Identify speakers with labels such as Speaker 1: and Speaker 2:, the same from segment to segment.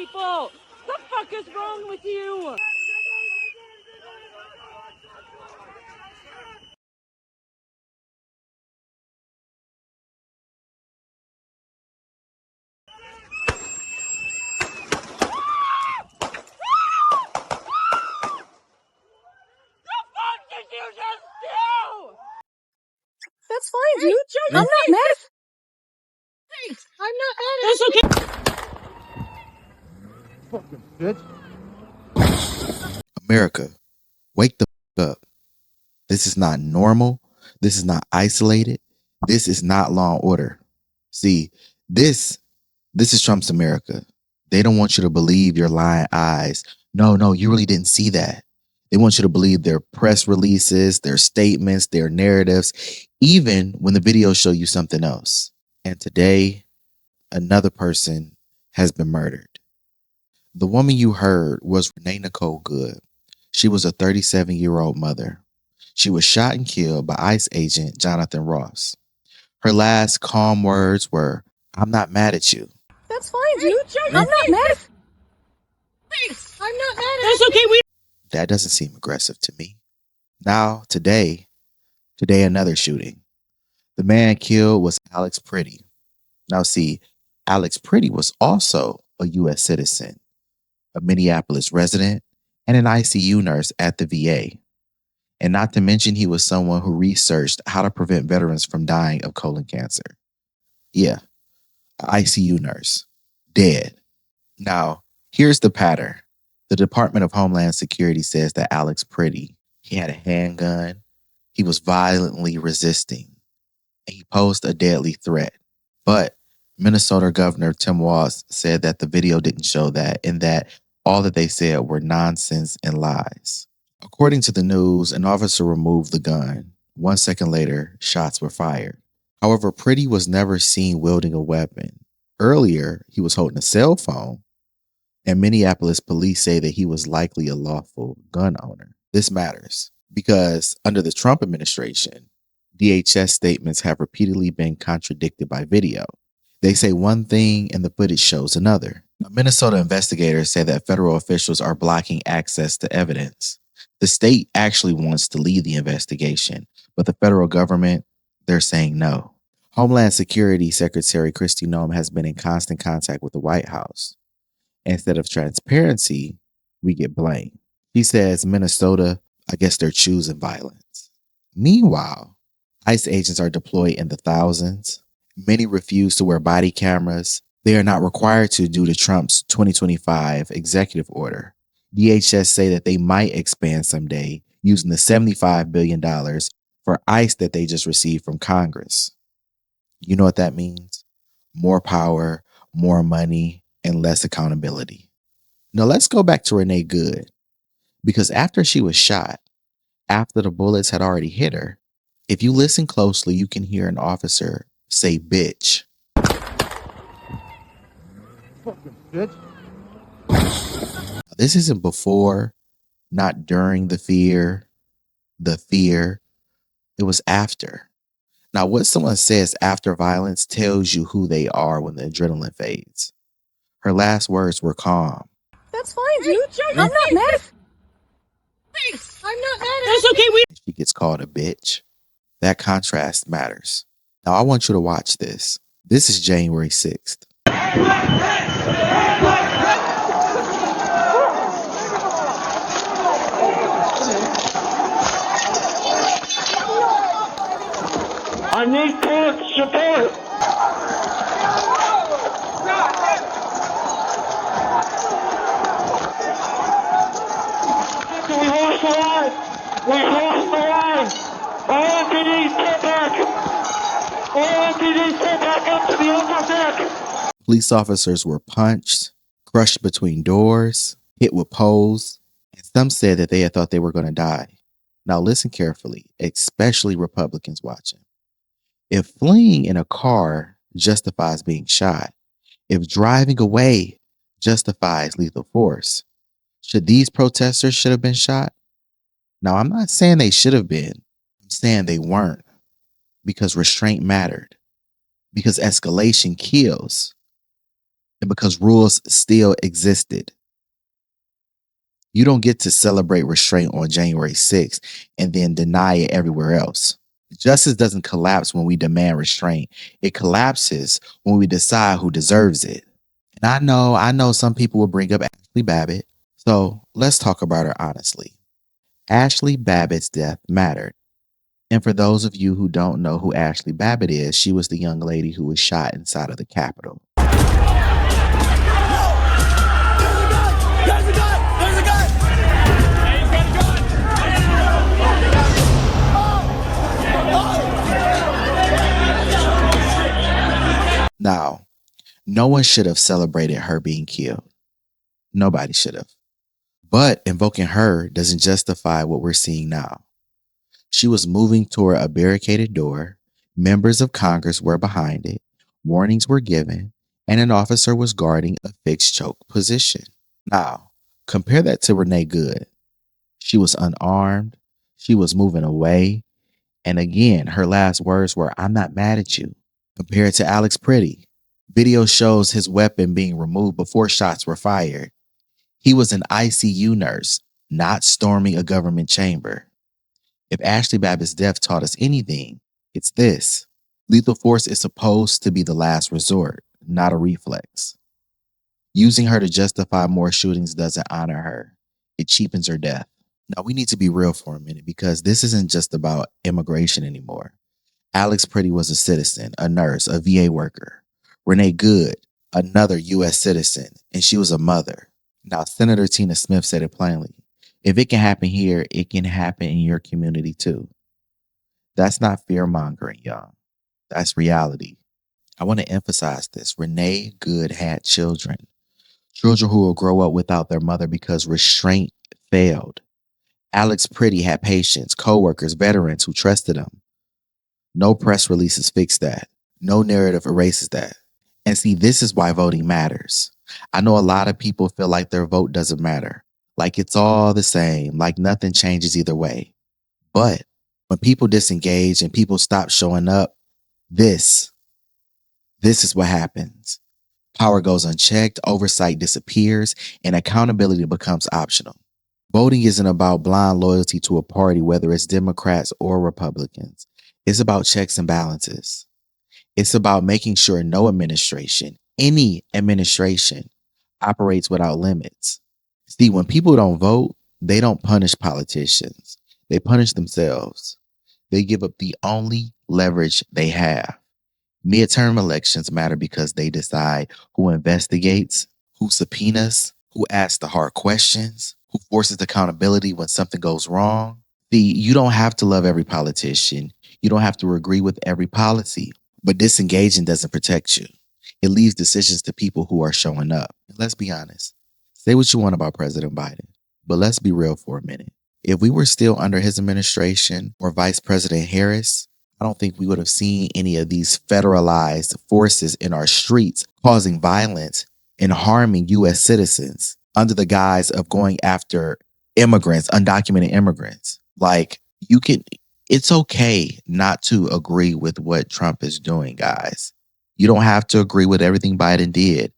Speaker 1: people. The fuck is wrong with you?
Speaker 2: That's fine, dude. I'm not mad. Thanks. I'm not mad.
Speaker 3: That's okay. America, wake the f- up. This is not normal. This is not isolated. This is not law and order. See, this is Trump's America. They don't want you to believe your lying eyes. No, you really didn't see that. They want you to believe their press releases, their statements, their narratives, even when the videos show you something else. And today, another person has been murdered. The woman you heard was Renee Nicole Good. She was a 37-year-old mother. She was shot and killed by ICE agent Jonathan Ross. Her last calm words were, "I'm not mad at you."
Speaker 2: That's fine, dude. I'm not mad. Thanks. I'm not mad.
Speaker 1: That's okay.
Speaker 3: That doesn't seem aggressive to me. Now, today, another shooting. The man killed was Alex Pretti. Now, see, Alex Pretti was also a U.S. citizen, a Minneapolis resident, and an ICU nurse at the VA. And not to mention, he was someone who researched how to prevent veterans from dying of colon cancer. Yeah, an ICU nurse, dead. Now, here's the pattern. The Department of Homeland Security says that Alex Pretti, he had a handgun, he was violently resisting, and he posed a deadly threat. But Minnesota Governor Tim Walz said that the video didn't show that, and that all that they said were nonsense and lies. According to the news, an officer removed the gun. 1 second later, shots were fired. However, Pretti was never seen wielding a weapon. Earlier, he was holding a cell phone, and Minneapolis police say that he was likely a lawful gun owner. This matters because under the Trump administration, DHS statements have repeatedly been contradicted by video. They say one thing and the footage shows another. Minnesota investigators say that federal officials are blocking access to evidence. The state actually wants to lead the investigation, but the federal government, they're saying no. Homeland Security Secretary Kristi Noem has been in constant contact with the White House. Instead of transparency, we get blame. She says Minnesota, I guess they're choosing violence. Meanwhile, ICE agents are deployed in the thousands. Many refuse to wear body cameras. They are not required to due to Trump's 2025 executive order. DHS say that they might expand someday using the $75 billion for ICE that they just received from Congress. You know what that means? More power, more money, and less accountability. Now let's go back to Renee Good, because after she was shot, after the bullets had already hit her, if you listen closely, you can hear an officer say bitch.
Speaker 4: Fucking bitch.
Speaker 3: This isn't before, not during the fear. It was after. Now, what someone says after violence tells you who they are when the adrenaline fades. Her last words were calm.
Speaker 2: That's fine, dude. I'm not mad. Thanks. I'm not mad.
Speaker 1: That's okay.
Speaker 3: She gets called a bitch. That contrast matters. Now, I want you to watch this. This is January 6th.
Speaker 5: I need court support. We lost the line. We lost the line. All MPDs get back. All MPDs get back up to the upper deck.
Speaker 3: Police officers were punched, crushed between doors, hit with poles, and some said that they had thought they were going to die. Now listen carefully, especially Republicans watching. If fleeing in a car justifies being shot, if driving away justifies lethal force, should these protesters should have been shot? Now, I'm not saying they should have been. I'm saying they weren't, because restraint mattered, because escalation kills, and because rules still existed. You don't get to celebrate restraint on January 6th and then deny it everywhere else. Justice doesn't collapse when we demand restraint. It collapses when we decide who deserves it. And I know some people will bring up Ashley Babbitt. So let's talk about her honestly. Ashley Babbitt's death mattered. And for those of you who don't know who Ashley Babbitt is, she was the young lady who was shot inside of the Capitol. Now, no one should have celebrated her being killed. Nobody should have. But invoking her doesn't justify what we're seeing now. She was moving toward a barricaded door. Members of Congress were behind it. Warnings were given, and an officer was guarding a fixed choke position. Now, compare that to Renee Good. She was unarmed. She was moving away. And again, her last words were, "I'm not mad at you." Compared to Alex Pretti, video shows his weapon being removed before shots were fired. He was an ICU nurse, not storming a government chamber. If Ashley Babbitt's death taught us anything, it's this. Lethal force is supposed to be the last resort, not a reflex. Using her to justify more shootings doesn't honor her. It cheapens her death. Now, we need to be real for a minute because this isn't just about immigration anymore. Alex Pretti was a citizen, a nurse, a VA worker. Renee Good, another U.S. citizen, and she was a mother. Now, Senator Tina Smith said it plainly. If it can happen here, it can happen in your community too. That's not fear-mongering, y'all. That's reality. I want to emphasize this. Renee Good had children. Children who will grow up without their mother because restraint failed. Alex Pretti had patients, coworkers, veterans who trusted him. No press releases fix that. No narrative erases that. And see, this is why voting matters. I know a lot of people feel like their vote doesn't matter. Like it's all the same, like nothing changes either way. But when people disengage and people stop showing up, this is what happens. Power goes unchecked, oversight disappears, and accountability becomes optional. Voting isn't about blind loyalty to a party, whether it's Democrats or Republicans. It's about checks and balances. It's about making sure no administration, any administration, operates without limits. See, when people don't vote, they don't punish politicians. They punish themselves. They give up the only leverage they have. Midterm elections matter because they decide who investigates, who subpoenas, who asks the hard questions, who forces accountability when something goes wrong. See, you don't have to love every politician. You don't have to agree with every policy. But disengaging doesn't protect you. It leaves decisions to people who are showing up. And let's be honest. Say what you want about President Biden, but let's be real for a minute. If we were still under his administration or Vice President Harris, I don't think we would have seen any of these federalized forces in our streets causing violence and harming U.S. citizens under the guise of going after immigrants, undocumented immigrants. Like, it's okay not to agree with what Trump is doing, guys. You don't have to agree with everything Biden did,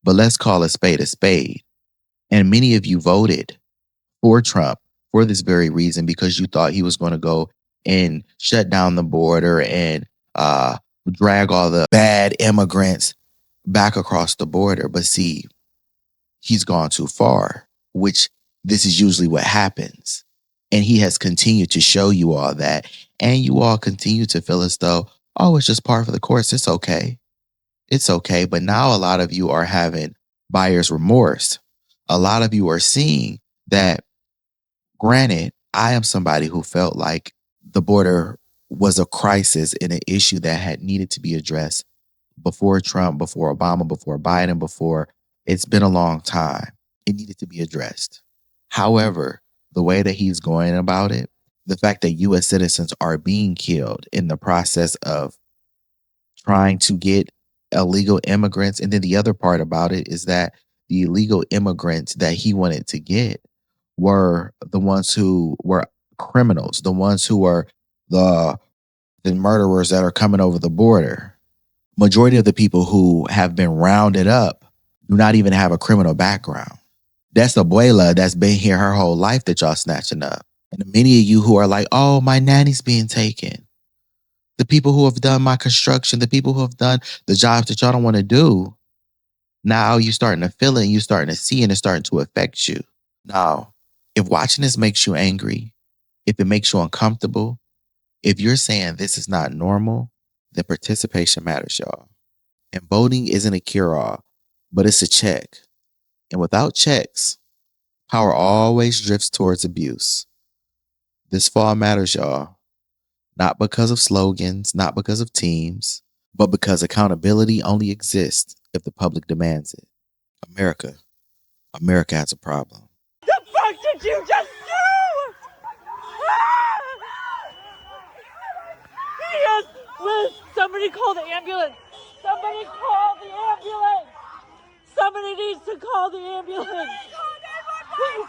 Speaker 3: but let's call a spade a spade. And many of you voted for Trump for this very reason because you thought he was going to go and shut down the border and drag all the bad immigrants back across the border. But see, he's gone too far, which this is usually what happens. And he has continued to show you all that. And you all continue to feel as though, oh, it's just par for the course. It's okay. It's okay. But now a lot of you are having buyer's remorse. A lot of you are seeing that, granted, I am somebody who felt like the border was a crisis and an issue that had needed to be addressed before Trump, before Obama, before Biden, before. It's been a long time. It needed to be addressed. However, the way that he's going about it, the fact that U.S. citizens are being killed in the process of trying to get illegal immigrants. And then the other part about it is that the illegal immigrants that he wanted to get were the ones who were criminals, the ones who were the murderers that are coming over the border. Majority of the people who have been rounded up do not even have a criminal background. That's abuela that's been here her whole life that y'all snatching up. And many of you who are like, oh, my nanny's being taken. The people who have done my construction, the people who have done the jobs that y'all don't want to do. Now you starting to feel it and you starting to see it and it's starting to affect you. Now, if watching this makes you angry, if it makes you uncomfortable, if you're saying this is not normal, then participation matters, y'all. And voting isn't a cure-all, but it's a check. And without checks, power always drifts towards abuse. This fall matters, y'all. Not because of slogans, not because of teams, but because accountability only exists if the public demands it. America has a problem.
Speaker 1: The fuck did you just do? Yes, Liz, somebody call the ambulance. Somebody call the ambulance. Somebody needs to call the ambulance.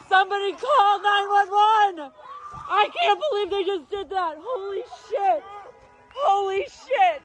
Speaker 1: Somebody call 911. I can't believe they just did that. Holy shit. Holy shit.